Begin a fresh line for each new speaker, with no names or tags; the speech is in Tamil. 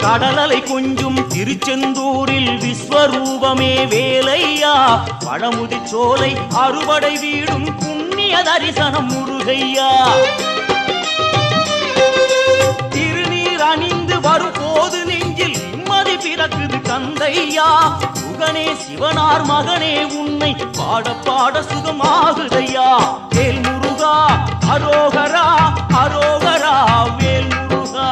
கடலலை கொஞ்சும் திருச்செந்தூரில் விஸ்வரூபமே வேலையா பழமுதி சோலை அறுபடை வீடும் புண்ணிய தரிசனம் முருகையா திருநீர் அணிந்து வரும் போது நெஞ்சில் நிம்மதி பிறக்குது கந்தையா சுகனே சிவனார் மகனே உன்னை பாட பாட சுகமாகுதையா வேல் முருகா அரோகரா அரோகரா வேல் முருகா